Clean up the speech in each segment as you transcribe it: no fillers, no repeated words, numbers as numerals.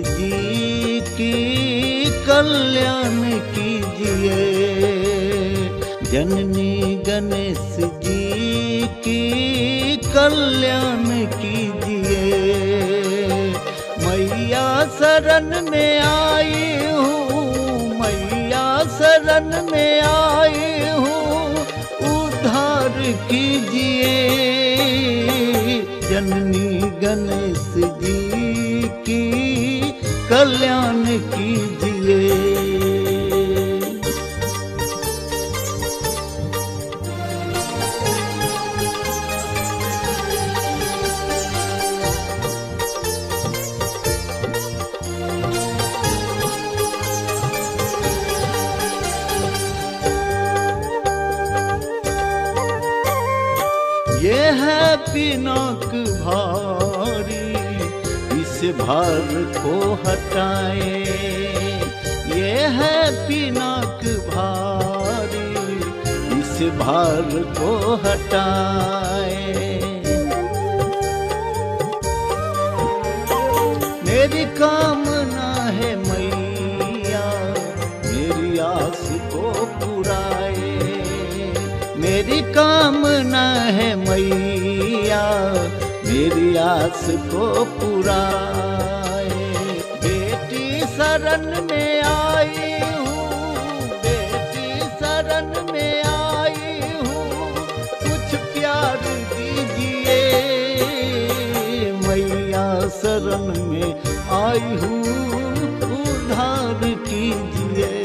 जी की कल्याण कीजिए। जननी गणेश जी की कल्याण कीजिए। मैया शरण में आई हूँ, मैया शरण में आई हूँ, उद्धार कीजिए। जननी गणेश जी की कल्याण कीजिए। ये है पिनाक भारी, इस भार को हटाए। ये है पिनाक भारी, इस भार को हटाए। मेरी कामना है मैया, मेरी आस को पुराए। मेरी कामना है मैया, मेरी आस को पुराए। बेटी शरण में आई हूँ, बेटी शरण में आई हूँ, कुछ प्यार दीजिए। मैया शरण में आई हूँ, उद्धार कीजिए।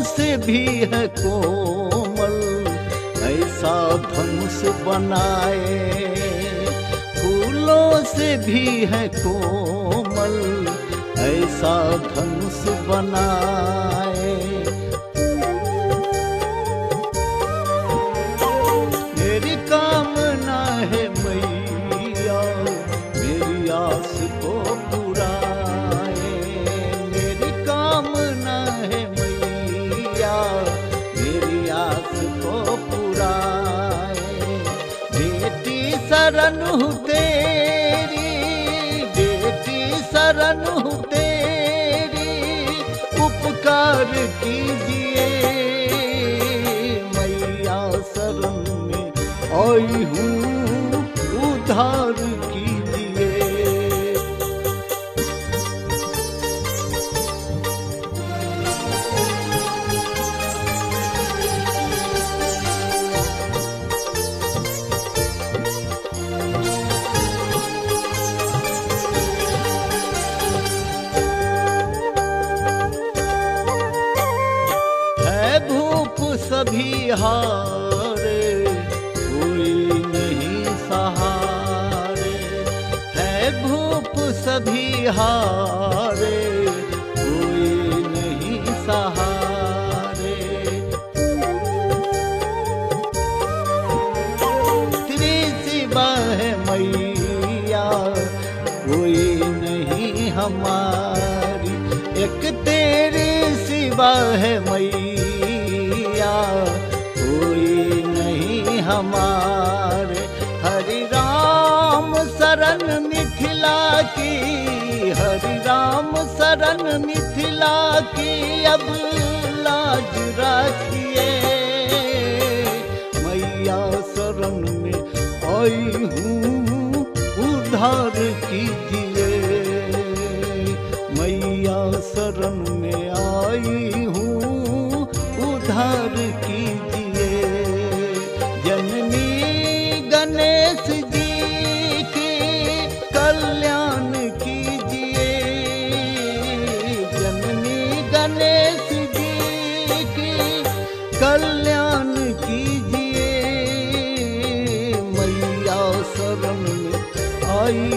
से भी है कोमल, ऐसा धनुष बनाए। फूलों से भी है कोमल, ऐसा धनुष बनाए। मेरी कामना है मैया, मेरी आस को पुराए। मेरी कामना है मेरी आस को पुराए। बेटी शरण हूँ तेरी, बेटी शरण हूँ तेरी, उपकार कीजिए। मैया शरण में आई हूँ, उद्धार कीजिए। भूप सभी हारे, कोई नहीं सहारे। है भूप सभी हारे, कोई नहीं सहारे। तेरी सिवा है मैया, कोई नहीं हमारी। एक तेरी सिवा है मैया, कोई नहीं हमारे। हरि राम शरण मिथिला की, हरि राम शरण मिथिला की, अब लाज राखिए। मैया शरण में आई हूँ, उद्धार कीजिए। मैया शरण में आई हूँ, उद्धार कीजिए। जननी गणेश जी की कल्याण कीजिए। जननी गणेश जी की कल्याण कीजिए। मैया शरण में आई